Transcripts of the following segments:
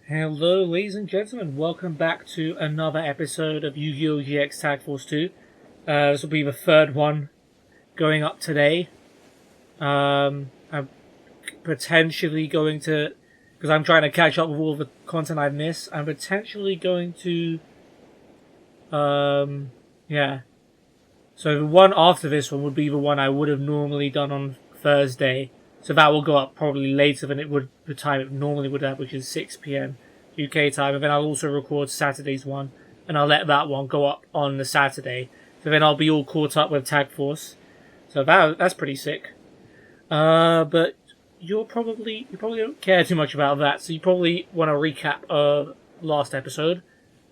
Hello, ladies and gentlemen. Welcome back to another episode of Yu-Gi-Oh! GX Tag Force 2. This will be the third one going up today. I'm potentially going to, because I'm trying to catch up with all the content I've missed, I'm potentially going to, yeah. So the one after this one would be the one I would have normally done on Thursday. So that will go up probably later than it would the time it normally would have, which is 6 p.m. UK time. And then I'll also record Saturday's one, and I'll let that one go up on the Saturday. So then I'll be all caught up with Tag Force. So that's pretty sick. But you probably don't care too much about that, so you probably want to recap last episode.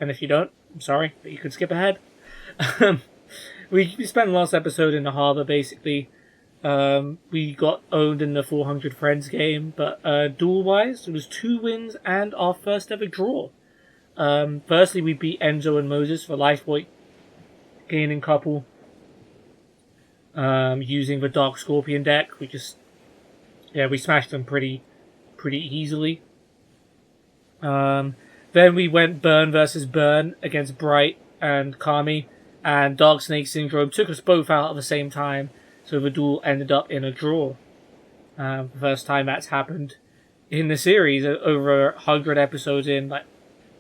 And if you don't, I'm sorry, but you could skip ahead. We spent the last episode in the harbour, basically. We got owned in the 400 Friends game, but duel-wise, it was 2 wins and our first ever draw. Firstly, we beat Enzo and Moses for Lifeboy gaining couple using the Dark Scorpion deck. We smashed them pretty easily. Then we went Burn versus Burn against Bright and Kami, and Dark Snake Syndrome took us both out at the same time. So the duel ended up in a draw. The first time that's happened in the series, over 100 episodes in,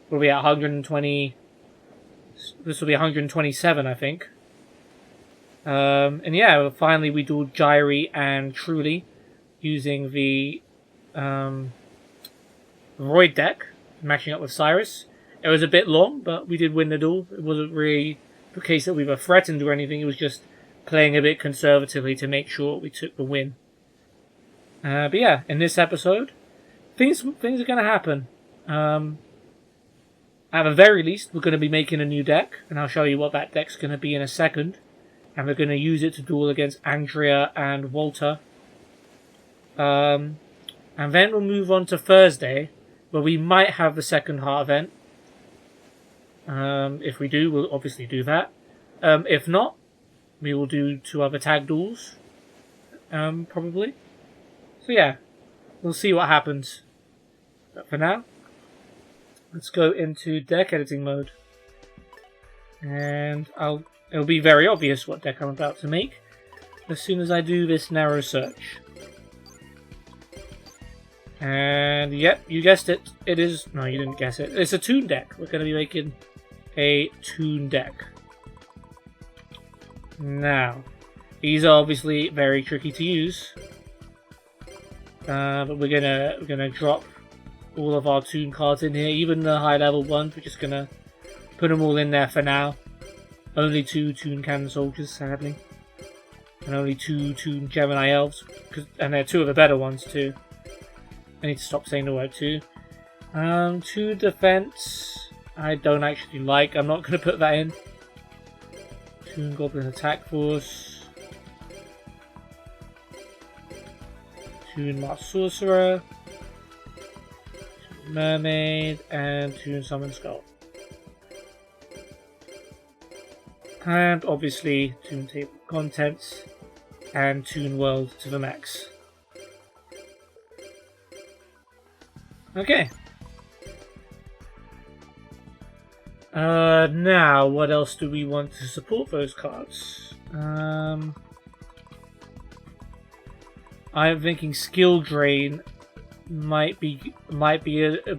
we'll be at 120. This will be 127, I think. And yeah, finally we dueled Jairi and Truly using the Void deck, matching up with Cyrus. It was a bit long, but we did win the duel. It wasn't really the case that we were threatened or anything. It was just playing a bit conservatively to make sure we took the win. But yeah, in this episode, things are going to happen. At the very least, we're going to be making a new deck, and I'll show you what that deck's going to be in a second. And we're going to use it to duel against Andrea and Walter. And then we'll move on to Thursday, where we might have the second heart event. If we do, we'll obviously do that. If not, we will do 2 other tag duels, probably. So yeah, we'll see what happens. But for now, let's go into deck editing mode. And it'll be very obvious what deck I'm about to make as soon as I do this narrow search. And yep, you guessed it. It is... No, you didn't guess it. It's a Toon deck. We're going to be making a Toon deck. Now, these are obviously very tricky to use, but we're gonna drop all of our Toon cards in here, even the high level ones. We're just gonna put them all in there for now. Only 2 Toon Cannon Soldiers, sadly, and only 2 Toon Gemini Elves, and they're 2 of the better ones too. I need to stop saying the word 2. 2 Defense, I don't actually like. I'm not gonna put that in. Toon Goblin Attack Force, Toon Masked Sorcerer, Toon Mermaid, and Toon Summon Skull. And obviously Toon Table of Contents and Toon World to the max. Okay. Now, what else do we want to support those cards? I'm thinking Skill Drain might be a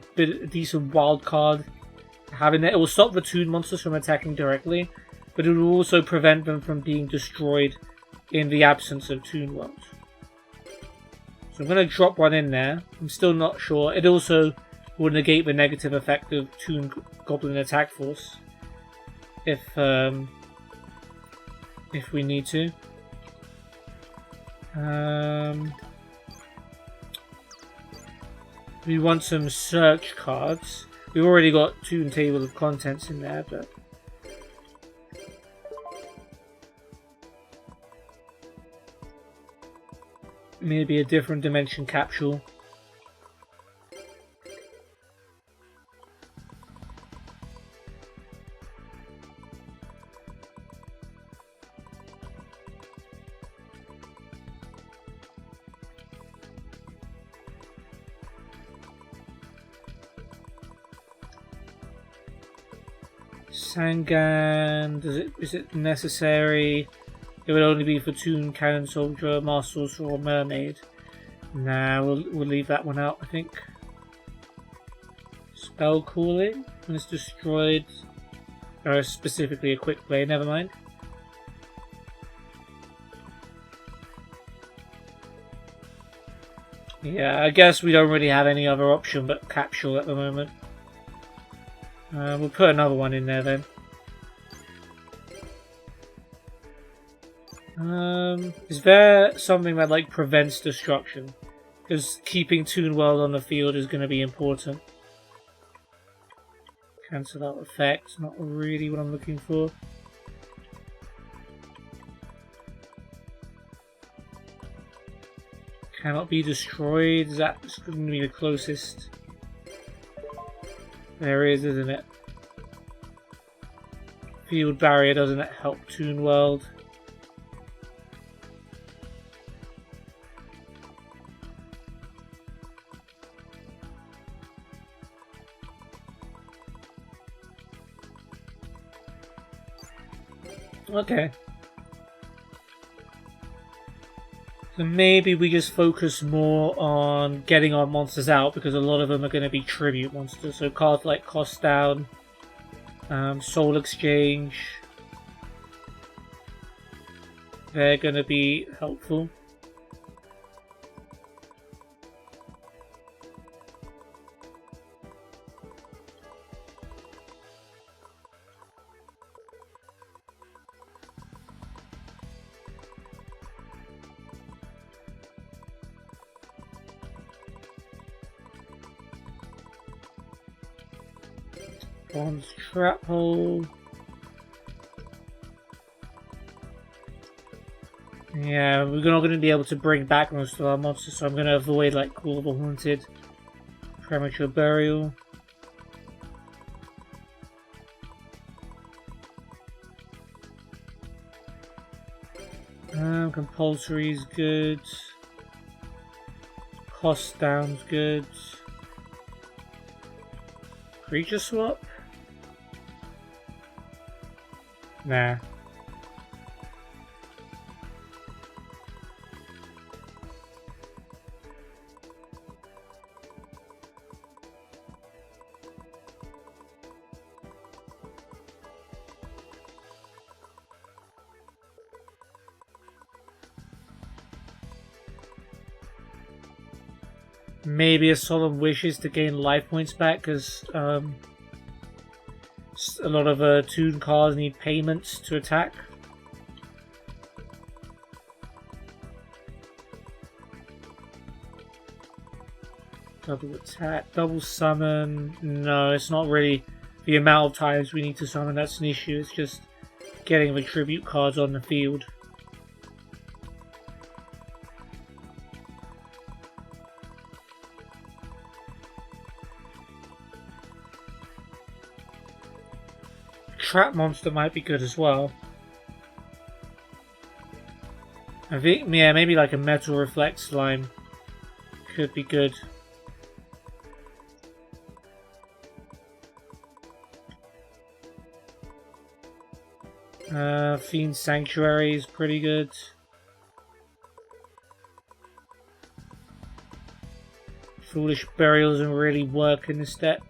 decent wild card. Having it will stop the Toon monsters from attacking directly, but it will also prevent them from being destroyed in the absence of Toon World. So I'm going to drop one in there. I'm still not sure. It also will negate the negative effect of Toon Goblin Attack Force if we need to. We want some search cards. We've already got Toon Table of Contents in there, but maybe a different dimension capsule. Sangan, is it necessary? It would only be for Toon, Cannon Soldier, Master Sorcerer, or Mermaid. Nah, we'll leave that one out, I think. Spell Calling, when it's destroyed, or specifically a quick play, never mind. Yeah, I guess we don't really have any other option but Capsule at the moment. We'll put another one in there then. Is there something that like prevents destruction? Because keeping Toon World on the field is going to be important. Cancel out effect, not really what I'm looking for. Cannot be destroyed, is that going to be the closest? There is, isn't it? Field Barrier, doesn't it help Toon World? Okay. So maybe we just focus more on getting our monsters out because a lot of them are going to be tribute monsters. So cards like Cost Down, Soul Exchange, they're going to be helpful. Bronze Trap Hole. Yeah, we're not going to be able to bring back most of our monsters, so I'm going to avoid like Call of the Haunted, Premature Burial. Compulsory is good. Cost Down's good. Creature Swap? Nah. Maybe a Solemn Wishes to gain life points back, because a lot of Toon cards need payments to attack. Double attack, double summon. No, it's not really the amount of times we need to summon that's an issue. It's just getting the tribute cards on the field. Trap Monster might be good as well. I think, yeah, maybe like a Metal Reflect Slime could be good. Fiend Sanctuary is pretty good. Foolish Burial doesn't really work in this deck.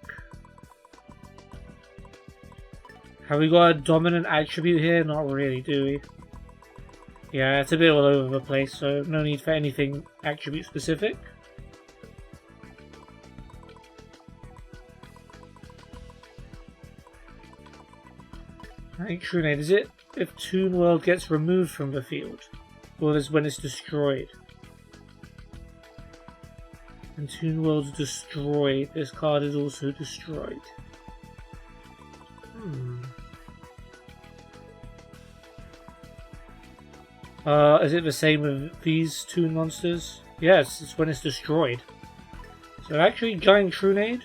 Have we got a dominant attribute here? Not really, do we? Yeah, it's a bit all over the place, so no need for anything attribute specific. I think True Nade, is it if Toon World gets removed from the field? Or is when it's destroyed? And Toon World's destroyed, this card is also destroyed. Is it the same with these Toon monsters? Yes, it's when it's destroyed. So actually, Giant True Nade,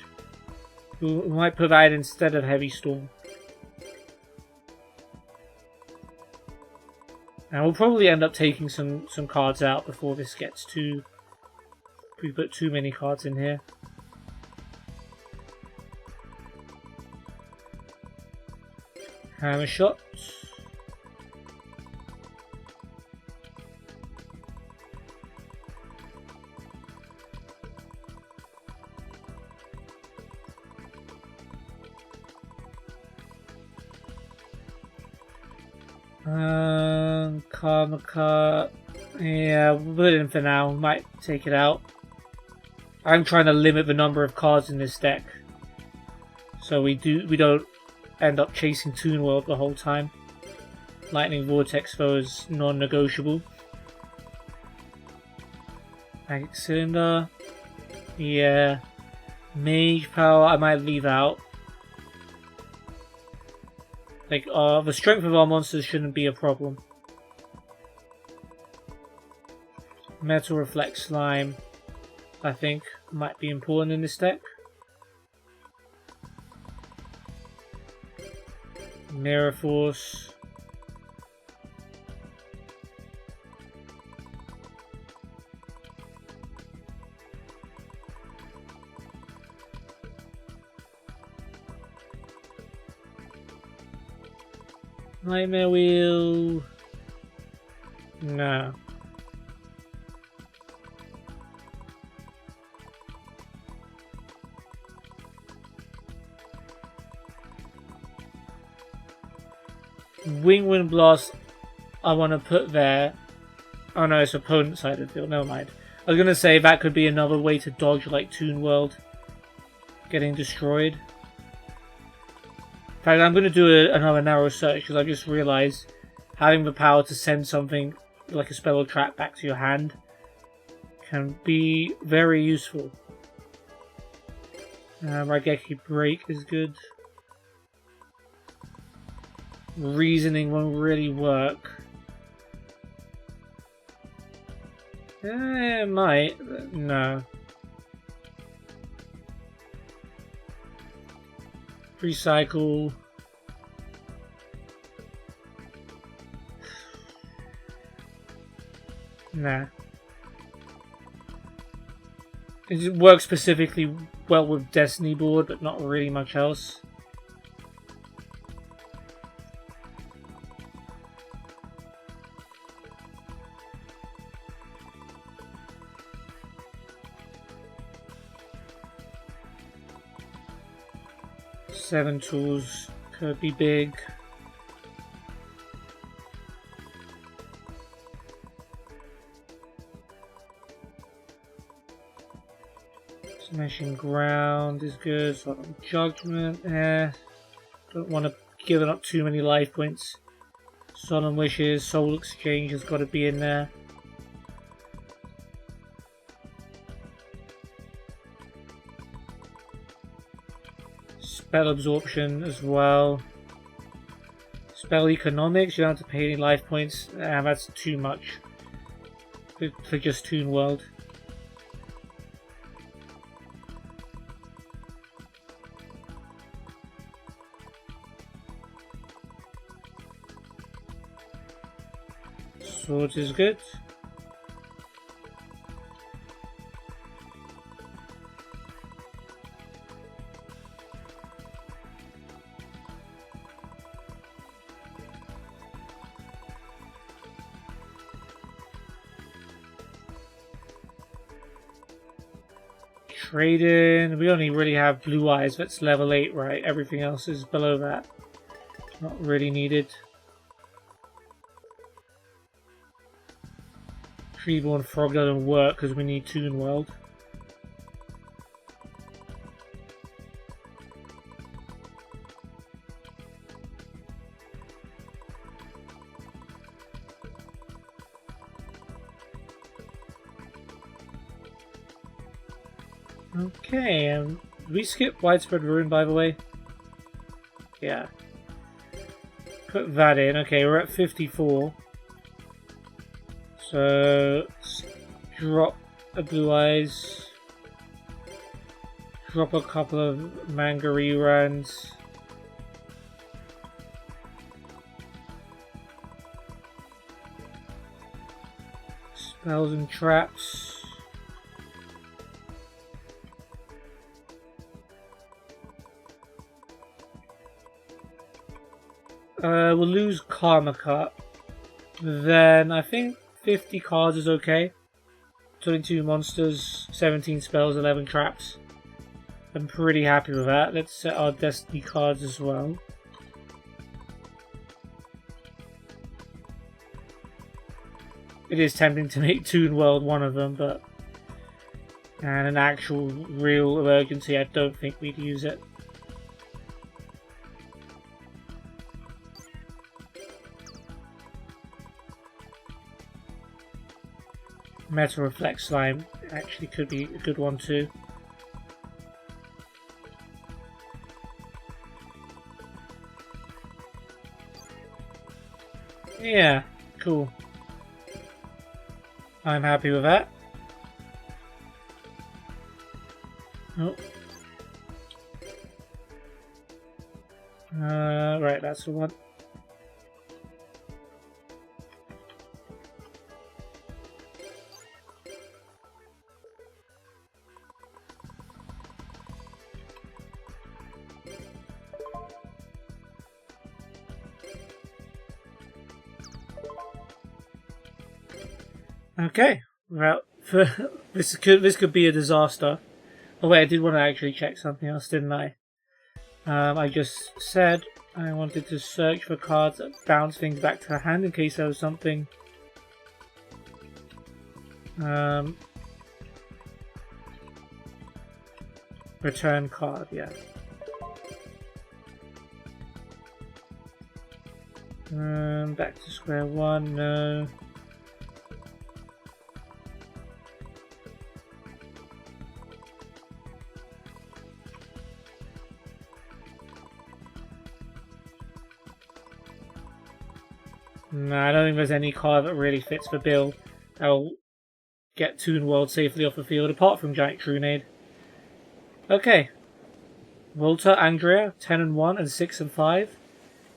we might put that instead of Heavy Storm. And we'll probably end up taking some cards out before this gets too... we put too many cards in here. Hammer shot. Karma cut. Yeah, we'll put it in for now. We might take it out. I'm trying to limit the number of cards in this deck, so we don't end up chasing Toon World the whole time. Lightning Vortex though is non-negotiable. Magic Cylinder. Yeah. Mage Power I might leave out. Like, the strength of our monsters shouldn't be a problem. Metal Reflect Slime, I think, might be important in this deck. Mirror Force. Nightmare Wheel. No. Wind Blast I want to put there. Oh no, it's opponent side of the field, never mind. I was going to say that could be another way to dodge like Toon World getting destroyed. In fact, I'm going to do another narrow search because I just realised having the power to send something like a spell or trap back to your hand can be very useful. Raigeki Break is good. Reasoning won't really work. It might, but no. Recycle. Nah. It works specifically well with Destiny board, but not really much else. Seven tools could be big. Smashing Ground is good. Solemn Judgment, don't want to give it up too many life points. Solemn Wishes, Soul Exchange has got to be in there. Spell Absorption as well. Spell Economics, you don't have to pay any life points. That's too much for just Toon World. Swords is good. Trade in. We only really have Blue Eyes. That's level 8, right? Everything else is below that. Not really needed. Treeborn Frog doesn't work because we need Toon World. Okay, did we skip Widespread Ruin, by the way? Yeah. Put that in. Okay, we're at 54. So, drop a Blue Eyes. Drop a couple of Manga reruns. Spells and Traps. We'll lose Karma Cut. Then I think 50 cards is okay. 22 monsters, 17 spells, 11 traps. I'm pretty happy with that. Let's set our Destiny cards as well. It is tempting to make Toon World one of them, but... And an actual real emergency, I don't think we'd use it. Metal Reflect Slime actually could be a good one too. Yeah, cool. I'm happy with that. Oh. Right, that's the one. Okay, well, this could be a disaster. Oh wait, I did want to actually check something else, didn't I? I just said I wanted to search for cards that bounce things back to the hand in case there was something. Return card, yeah. Back to square one, no. No, I don't think there's any card that really fits the bill that'll get Toon World safely off the field, apart from Giant Trunade. Okay. Walter, Andrea, 10 and 1 and 6 and 5.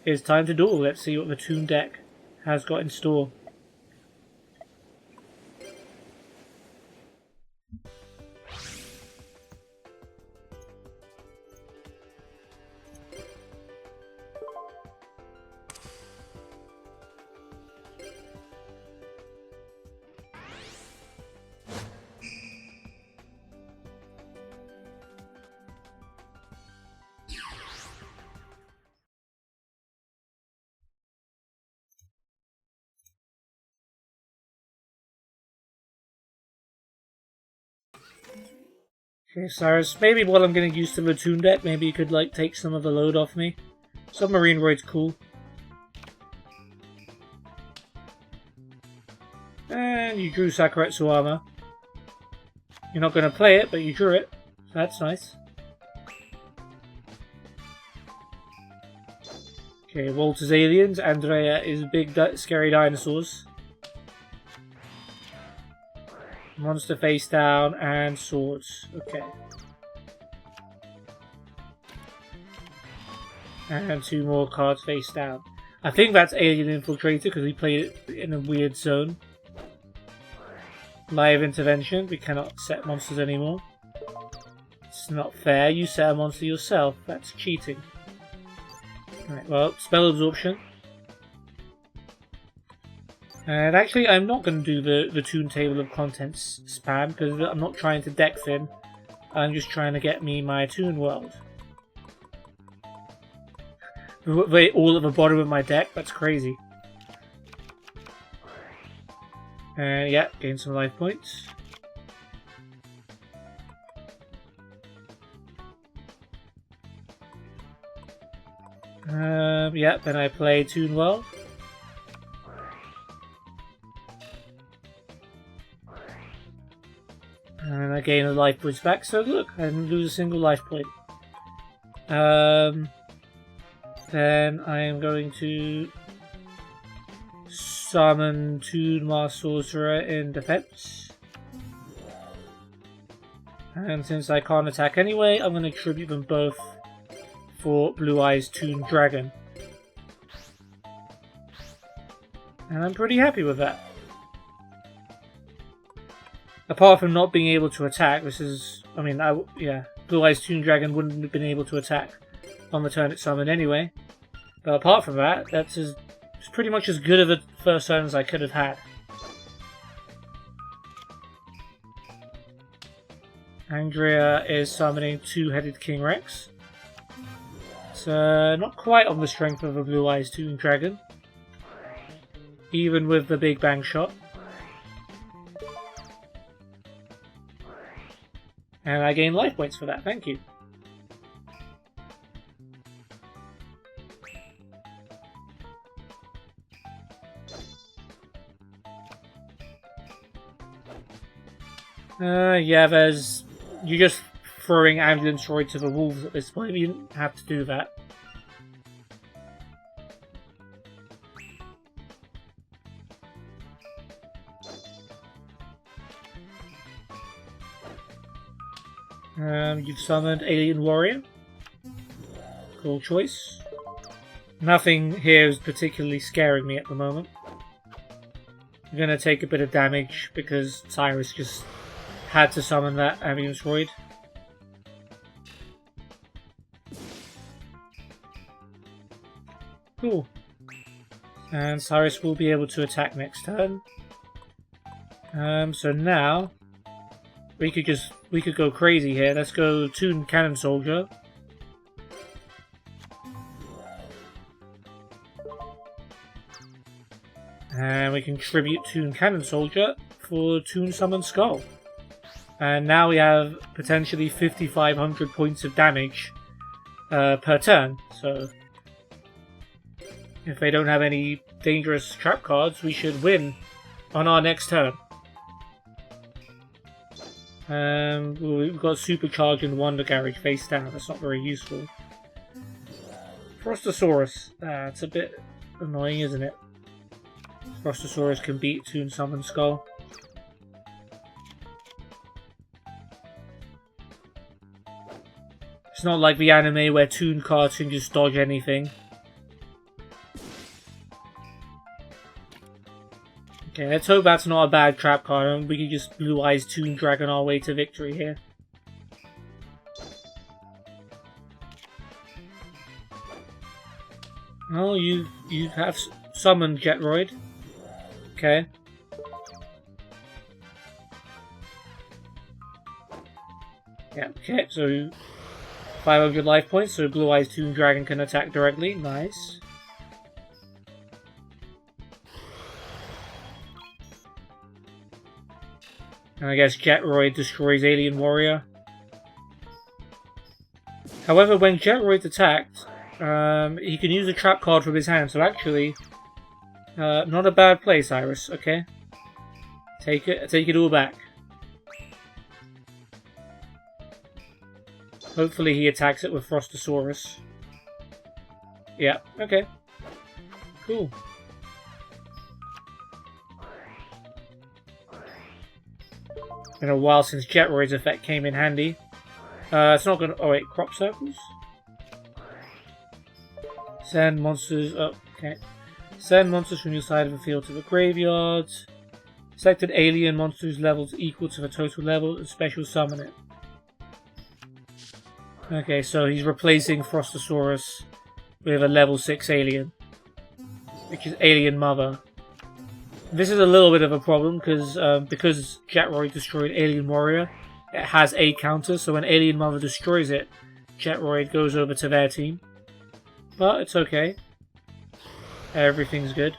It's time to duel. Let's see what the Toon deck has got in store. Okay, Cyrus, maybe while I'm getting used to the Toon deck, maybe you could like take some of the load off me. Submarine Roid's cool. And you drew Sakuretsu Armor. You're not going to play it, but you drew it. So that's nice. Okay, Walter's Aliens. Andrea is Big Scary Dinosaurs. Monster face down and swords. Okay. And 2 more cards face down. I think that's Alien Infiltrator because we played it in a weird zone. Live Intervention. We cannot set monsters anymore. It's not fair. You set a monster yourself. That's cheating. Right, well, Spell Absorption. And actually, I'm not going to do the Toon Table of Contents spam, because I'm not trying to deck thin. I'm just trying to get me my Toon World. Wait, all at the bottom of my deck? That's crazy. Yeah, gain some life points. Yeah, then I play Toon World. And I gain a life points back, so look, I didn't lose a single life point. Then I am going to summon Toon Master Sorcerer in defense. And since I can't attack anyway, I'm going to tribute them both for Blue Eyes Toon Dragon. And I'm pretty happy with that. Apart from not being able to attack, this is... I mean, yeah, Blue Eyes Toon Dragon wouldn't have been able to attack on the turn it summoned anyway. But apart from that, it's pretty much as good of a first turn as I could have had. Andrea is summoning two-headed King Rex. It's not quite on the strength of a Blue Eyes Toon Dragon, even with the Big Bang Shot. And I gain life points for that, thank you. Yeah, you're just throwing Ambulance Droid to the wolves at this point. You didn't have to do that. You've summoned Alien Warrior. Cool choice. Nothing here is particularly scaring me at the moment. I'm gonna take a bit of damage because Cyrus just had to summon that Ambulance Droid. Cool. And Cyrus will be able to attack next turn. So now we could go crazy here. Let's go Toon Cannon Soldier. And we can tribute Toon Cannon Soldier for Toon Summon Skull. And now we have potentially 5,500 points of damage per turn. So if they don't have any dangerous trap cards, we should win on our next turn. We've got Supercharge and Wonder Garage face down. That's not very useful. Frostosaurus. It's a bit annoying, isn't it? Frostosaurus can beat Toon Summon Skull. It's not like the anime where Toon cards can just dodge anything. Okay, let's hope that's not a bad trap card and we can just Blue Eyes Toon Dragon our way to victory here. Oh, you have summoned Jetroid. Okay. Yeah, okay, so 500 life points, so Blue Eyes Toon Dragon can attack directly. Nice. And I guess Jetroid destroys Alien Warrior. However, when Jetroid's attacked, he can use a trap card from his hand, so actually, not a bad play, Cyrus, okay? Take it all back. Hopefully he attacks it with Frostosaurus. Yeah, okay. Cool. Been a while since Jetroid's effect came in handy. It's not gonna... Oh wait, crop circles? Send monsters... Oh, okay. Send monsters from your side of the field to the graveyard. Select an alien monster's levels equal to the total level and special summon it. Okay, so he's replacing Frostosaurus with a level 6 alien, which is Alien Mother. This is a little bit of a problem because Jetroid destroyed Alien Warrior, it has a counter, so when Alien Mother destroys it, Jetroid goes over to their team. But it's okay. Everything's good.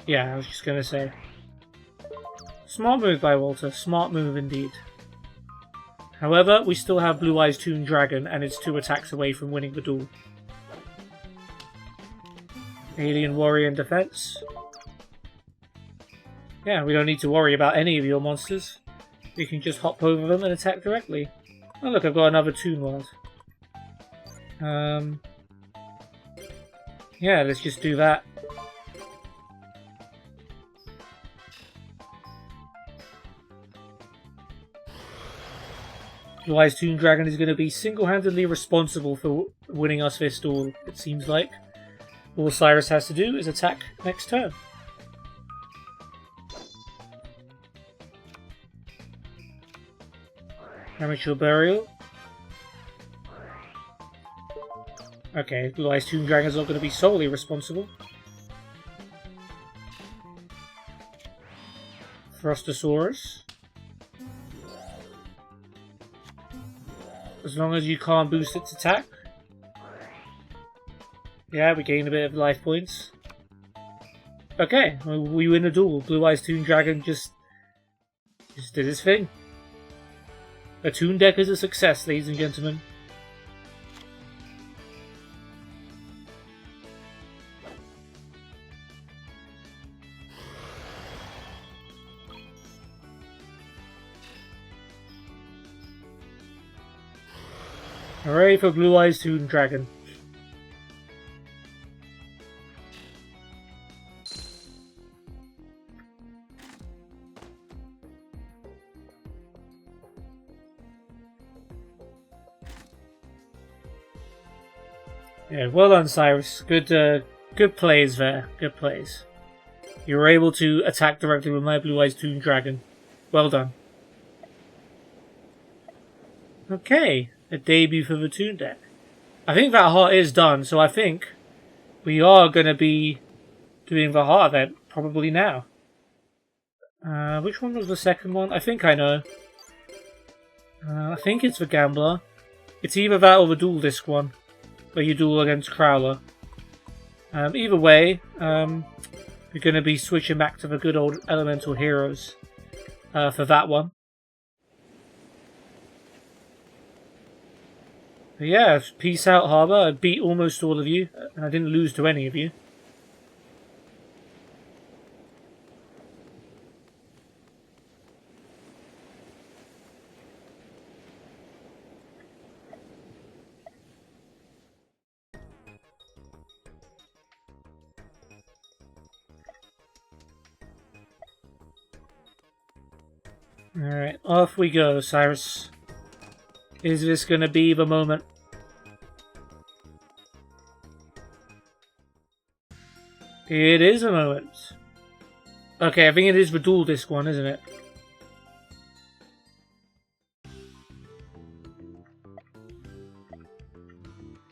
Yeah, I was just gonna say. Smart move by Walter, smart move indeed. However, we still have Blue Eyes Toon Dragon and it's 2 attacks away from winning the duel. Alien Warrior in defense. Yeah, we don't need to worry about any of your monsters. We can just hop over them and attack directly. Oh look, I've got another Toon World. Yeah, let's just do that. Blue Eyes Toon Dragon is going to be single-handedly responsible for winning us this duel, it seems like. All Cyrus has to do is attack next turn. Premature Burial. Okay, Blue Eyes Toon Dragon's not going to be solely responsible. Frostosaurus. As long as you can't boost its attack. Yeah, we gained a bit of life points. Okay, we win a duel. Blue Eyes Toon Dragon just did his thing. A Toon deck is a success, ladies and gentlemen. Hooray for Blue Eyes Toon Dragon. Yeah, well done, Cyrus. Good plays there. Good plays. You were able to attack directly with my Blue Eyes Toon Dragon. Well done. Okay, a debut for the Toon deck. I think that heart is done, so I think we are going to be doing the heart event probably now. Which one was the second one? I think I know. I think it's the Gambler. It's either that or the Duel Disc one, where you duel against Crowler. Either way, we're going to be switching back to the good old Elemental Heroes for that one. But yeah, peace out, Harbour. I beat almost all of you, and I didn't lose to any of you. Alright, off we go, Cyrus. Is this going to be the moment? It is a moment. Okay, I think it is the Duel Disc one, isn't it?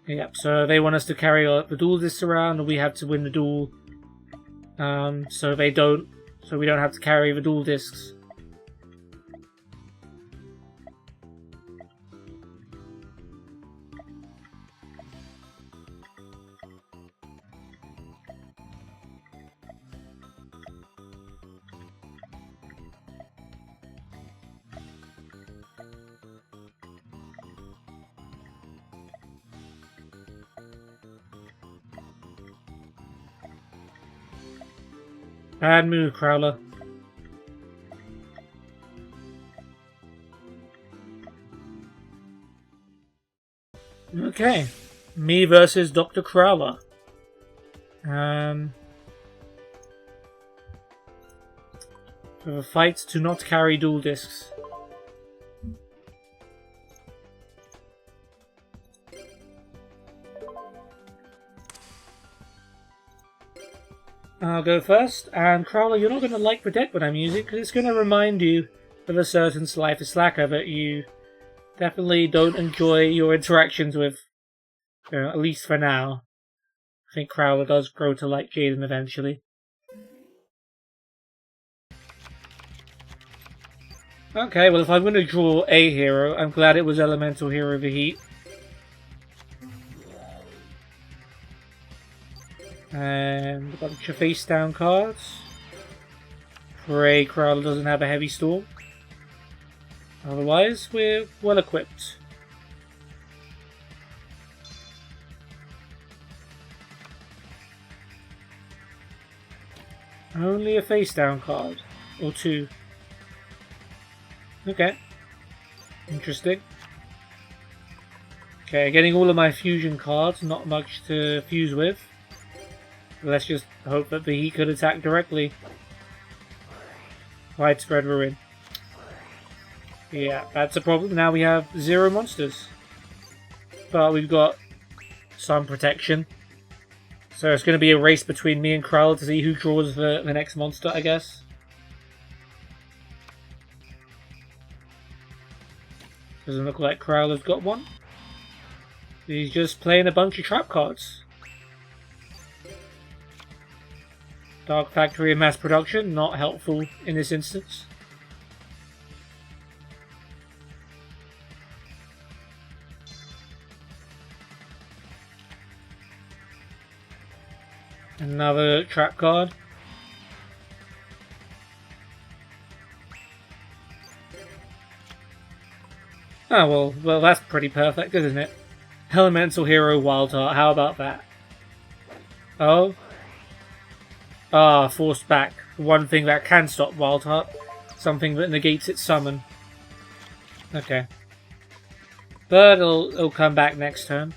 Yep, so they want us to carry the Duel Discs around and we have to win the duel. So we don't have to carry the Duel Discs. Bad move, Crowler. Okay. Me versus Dr. Crowler. For the fight to not carry dual discs. I'll go first, and Crowler, you're not going to like the deck when I'm using, because it's going to remind you of a certain Slifer Slacker that you definitely don't enjoy your interactions with, at least for now. I think Crowler does grow to like Jaden eventually. Okay, well if I'm going to draw a hero, I'm glad it was Elemental Hero of the Heat. And a bunch of face down cards. Pray Crowler doesn't have a heavy storm. Otherwise, we're well equipped. Only a face down card. Or two. Okay. Interesting. Okay, getting all of my fusion cards, not much to fuse with. Let's just hope that he could attack directly. Widespread Ruin. Yeah, that's a problem. Now we have 0 monsters. But we've got some protection. So it's going to be a race between me and Crowler to see who draws the next monster, I guess. Doesn't look like Crowler's got one. He's just playing a bunch of trap cards. Dark Factory and Mass Production, not helpful in this instance. Another trap card. Oh, well, that's pretty perfect, isn't it? Elemental Hero Wild Heart, how about that? Oh? Ah, forced back. One thing that can stop Wild Heart. Something that negates its summon. Okay. But it'll come back next turn.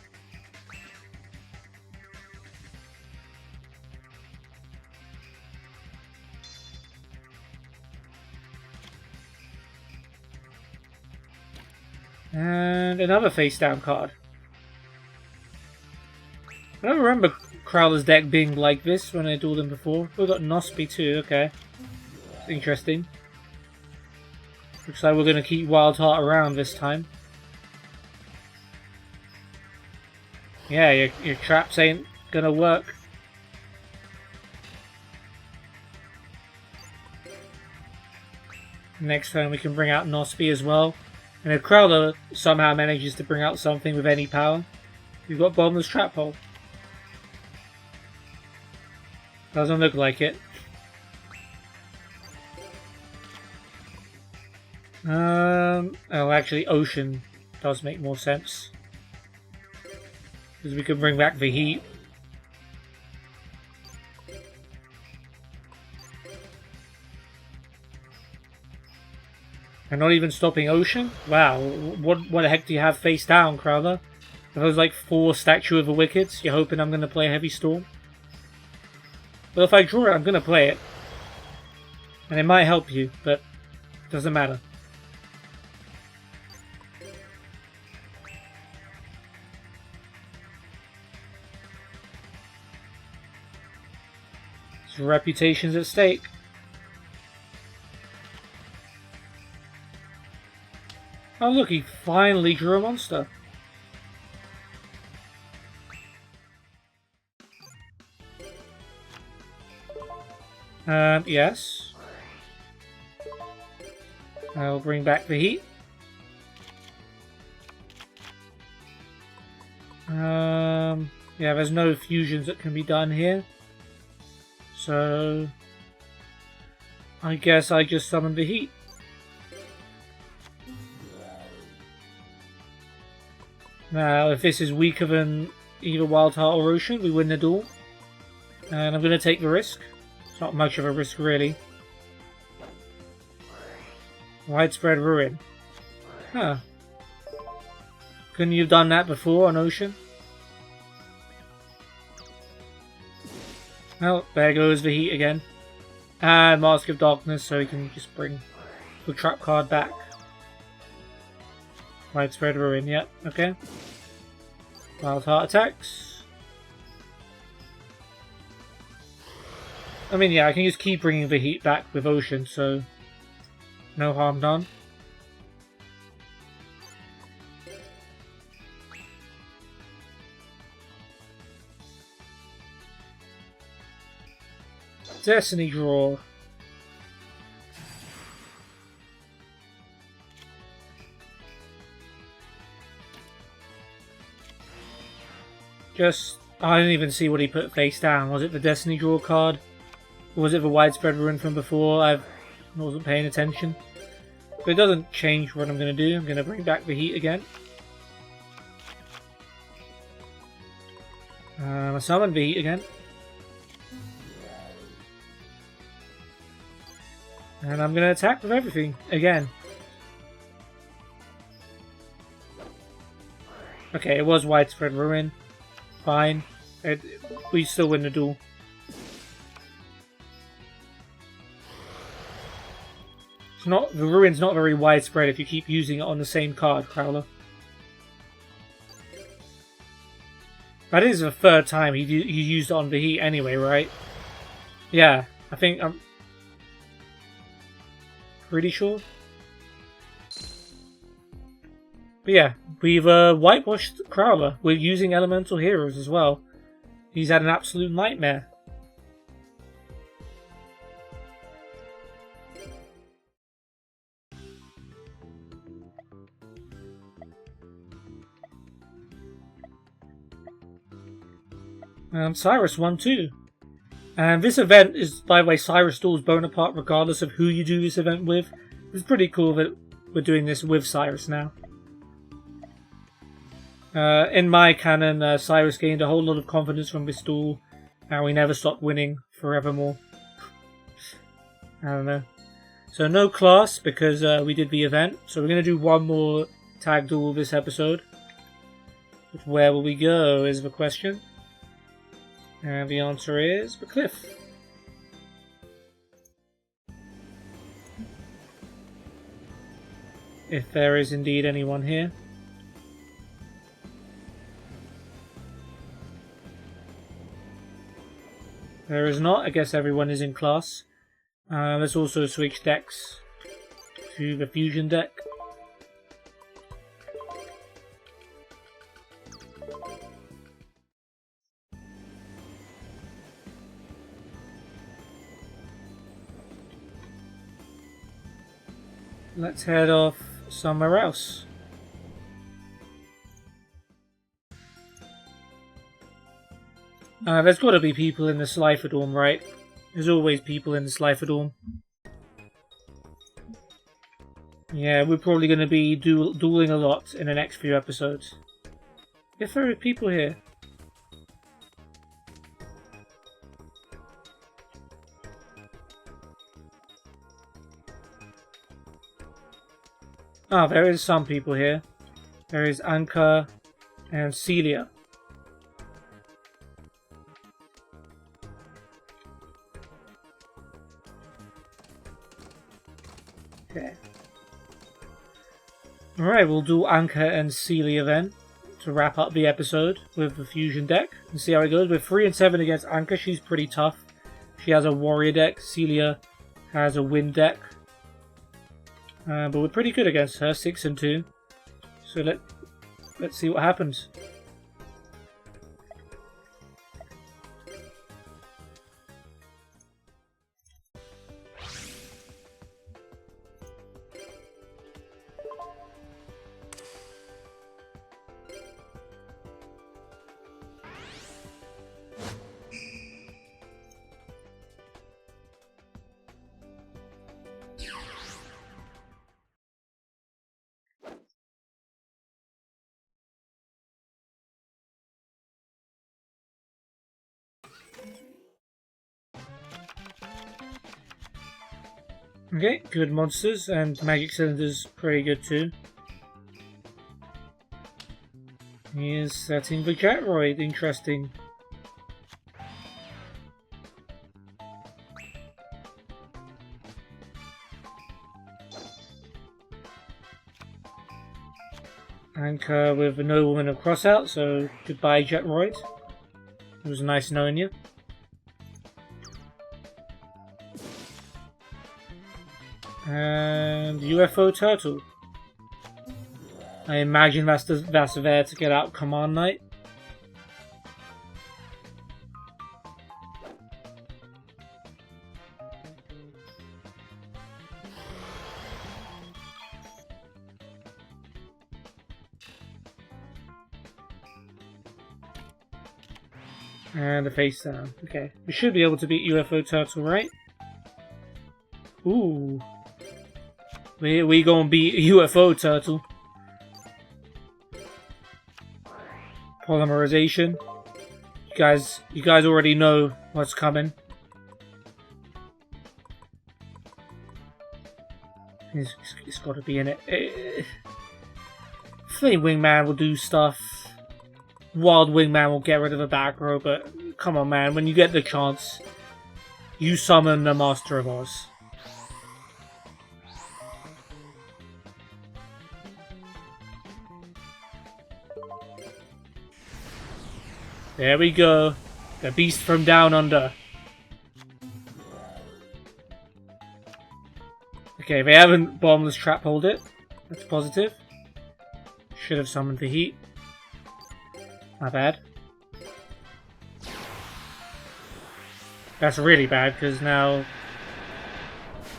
And another face down card. I don't remember Crowler's deck being like this when I dueled him before. We've got Nospi too, okay. That's interesting. Looks like we're going to keep Wild Heart around this time. Yeah, your traps ain't going to work. Next turn we can bring out Nospi as well. And if Crowler somehow manages to bring out something with any power, we've got Bottomless Trap Hole. Doesn't look like it. Oh, actually, Ocean does make more sense. Because we can bring back the Heat. And not even stopping Ocean? Wow, what the heck do you have face down, Crowler? Are those like 4 Statue of the Wickeds? You're hoping I'm going to play Heavy Storm? Well, if I draw it, I'm going to play it. And it might help you, but it doesn't matter. His reputation's at stake. Oh look, he finally drew a monster. Yes. I'll bring back the Heat. Yeah, there's no fusions that can be done here. So I guess I just summon the Heat. Now, if this is weaker than either Wild Heart or Ocean, we win the duel. And I'm going to take the risk. It's not much of a risk, really. Widespread Ruin. Huh. Couldn't you have done that before on Ocean? Well, there goes the Heat again. And Mask of Darkness, so he can just bring the trap card back. Widespread Ruin, yep, okay. Wild Heart attacks. I mean, yeah, I can just keep bringing the Heat back with Ocean, so no harm done. Destiny draw. I didn't even see what he put face down. Was it the Destiny draw card? Or was it the Widespread Ruin from before? I wasn't paying attention. But it doesn't change what I'm going to do. I'm going to bring back the Heat again. I summon the Heat again. And I'm going to attack with everything again. Okay, it was Widespread Ruin. Fine. We still win the duel. The Ruin's not very widespread if you keep using it on the same card, Crowler. That is the third time he used it on the Heat anyway, right? Yeah, I think I'm pretty sure. But yeah, we've whitewashed Crowler. We're using elemental heroes as well. He's had an absolute nightmare. Cyrus won too. And this event is, by the way, Cyrus Duels Bonaparte regardless of who you do this event with. It's pretty cool that we're doing this with Cyrus now. In my canon, Cyrus gained a whole lot of confidence from this duel, and we never stopped winning forevermore. I don't know. So no class because we did the event. So we're going to do one more tag duel this episode. But where will we go is the question. And the answer is the cliff. If there is indeed anyone here. There is not. I guess everyone is in class. Let's also switch decks to the fusion deck. Let's head off somewhere else. There's got to be people in the Slifer-Dorm, right? There's always people in the Slifer-Dorm. Yeah, we're probably going to be dueling a lot in the next few episodes. If there are people here. Ah, there is some people here. There is Anka and Celia. Okay. Alright, we'll do Anka and Celia then to wrap up the episode with the fusion deck and see how it goes. We're 3 and 7 against Anka. She's pretty tough. She has a warrior deck. Celia has a wind deck. But we're pretty good against her, 6 and 2. So let's see what happens. Okay, good monsters, and magic cylinders pretty good too. He is setting the Jetroid, interesting. Anchor with a nobleman of crossout, so goodbye Jetroid. It was nice knowing you. And UFO Turtle. I imagine that's there to get out Command Knight. And the face down. Okay. We should be able to beat UFO Turtle, right? Ooh. We gonna beat UFO Turtle. Polymerization. You guys already know what's coming. It's got to be in it. Flame Wingman will do stuff. Wild Wingman will get rid of the back row, but come on, man. When you get the chance, you summon the Master of Oz. There we go. The beast from down under. Okay, they haven't bottomless trap hold it. That's positive. Should have summoned the heat. My bad. That's really bad because now,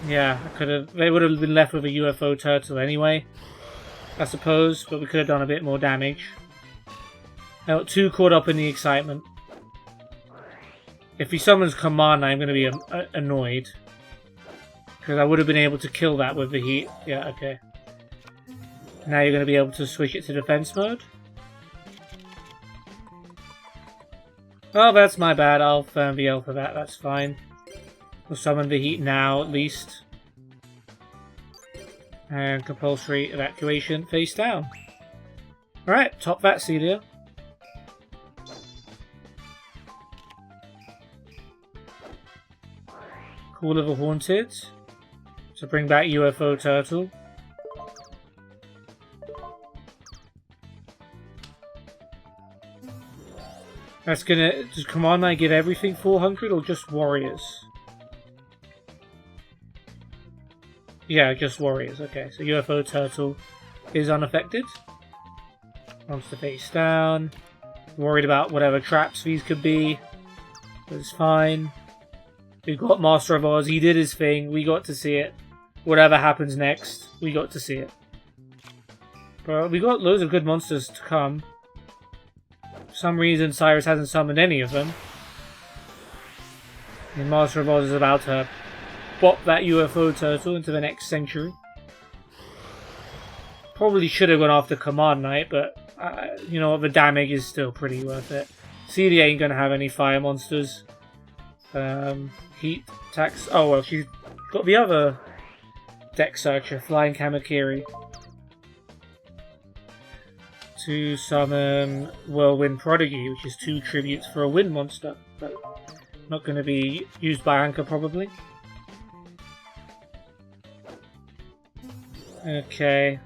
yeah, I could have. They would have been left with a UFO turtle anyway, I suppose. But we could have done a bit more damage. I got too caught up in the excitement. If he summons Command, I'm going to be annoyed because I would have been able to kill that with the heat. Yeah, okay. Now you're going to be able to switch it to defense mode. Oh, that's my bad. I'll firm VL for that. That's fine. We'll summon the heat now, at least. And compulsory evacuation face down. Alright, top that, Celia. Call of the Haunted. To bring back UFO Turtle. That's gonna... Does Command Knight give everything 400 or just Warriors? Yeah, just Warriors. Okay, so UFO Turtle is unaffected. Monster face down. Worried about whatever traps these could be. But it's fine. We've got Master of Oz. He did his thing. We got to see it. Whatever happens next, we got to see it. But we got loads of good monsters to come. For some reason, Cyrus hasn't summoned any of them. And Master of Oz is about to bop that UFO turtle into the next century. Probably should have gone after Command Knight, but you know what, the damage is still pretty worth it. CD ain't gonna have any fire monsters. Heat attacks. Oh well, she's got the other deck searcher, Flying Kamakiri, to summon Whirlwind Prodigy, which is 2 tributes for a wind monster, but not going to be used by Anchor probably. Okay.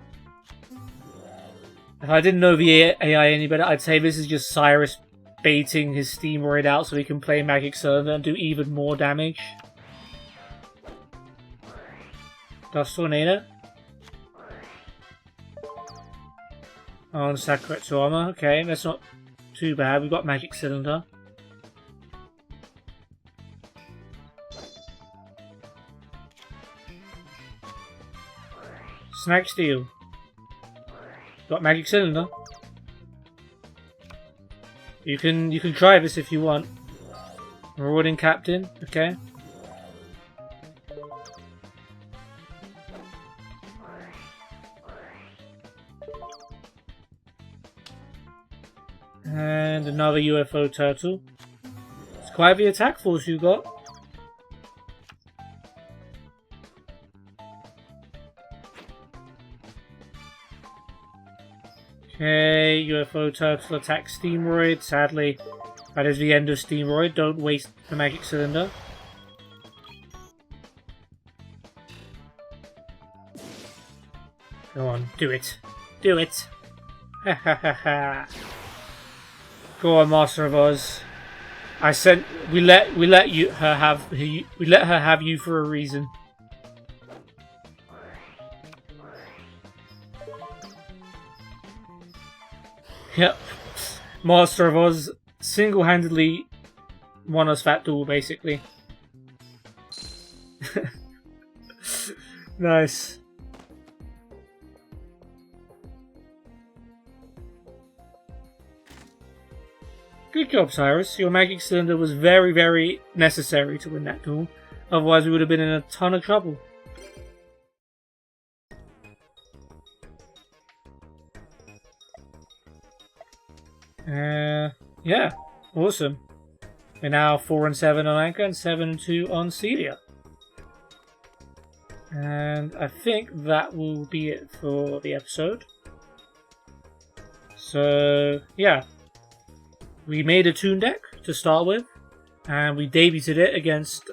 If I didn't know the AI any better, I'd say this is just Cyrus baiting his Steamroid out so he can play Magic Cylinder and do even more damage. Dust Tornado. On Sakuretsu Armor. Okay, that's not too bad. We've got Magic Cylinder. Snag Steel. Got Magic Cylinder. You can try this if you want. Marauding Captain. Okay. And another UFO turtle. It's quite the attack force you got. Okay, UFO turtle attacks Steamroid. Sadly, that is the end of Steamroid. Don't waste the Magic Cylinder. Go on, do it. Do it. Ha ha ha ha. Go on, Master of Oz. We let her have you for a reason. Yep. Master of Oz single-handedly won us that duel, basically. Nice. Good job, Cyrus. Your Magic Cylinder was very, very necessary to win that duel. Otherwise, we would have been in a ton of trouble. Yeah. Awesome. We're now 4-7 on Anchor and 7-2 on Celia. And I think that will be it for the episode. So, yeah. We made a Toon deck to start with, and we debuted it against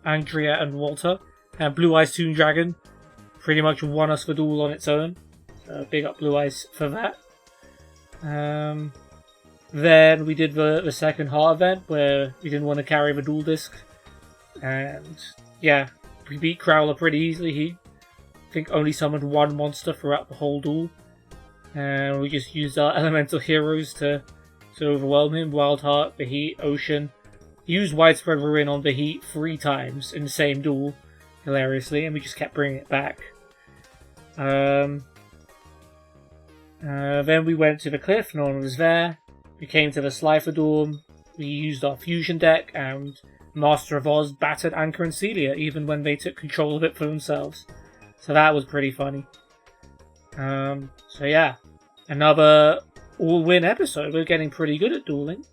Andrea and Walter. And Blue Eyes Toon Dragon pretty much won us the duel on its own. So big up Blue Eyes for that. Then we did the second Heart event where we didn't want to carry the duel disc. And yeah, we beat Crowler pretty easily. He, I think, only summoned 1 monster throughout the whole duel. And we just used our elemental heroes to overwhelm him. Wild Heart, Beheat, Ocean. Used Widespread Ruin on Beheat 3 times in the same duel, hilariously, and we just kept bringing it back. Then we went to the cliff, no one was there. We came to the Slifer-Dorm. We used our fusion deck, and Master of Oz battered Anchor and Celia, even when they took control of it for themselves. So that was pretty funny. So yeah, another all-win episode. We're getting pretty good at dueling.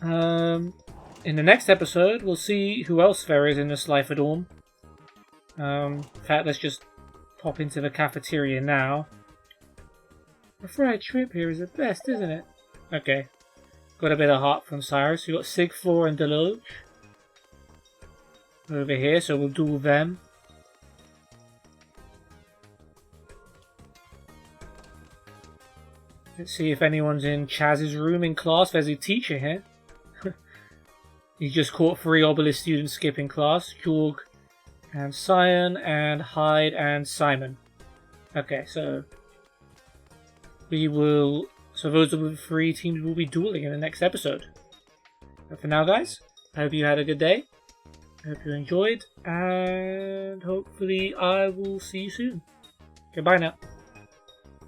In the next episode, we'll see who else there is in the Slifer-Dorm. In fact, let's just pop into the cafeteria now. The fried shrimp here is the best, isn't it? Okay. Got a bit of heart from Cyrus. We've got Sigfor and Deloge over here, so we'll duel them. Let's see if anyone's in Chaz's room in class. There's a teacher here. He's just caught 3 Obelisk students skipping class. Jorg and Cyan and Hyde and Simon. Okay, so we will... So those are the 3 teams we'll be dueling in the next episode. But for now, guys, I hope you had a good day. I hope you enjoyed. And hopefully I will see you soon. Goodbye now.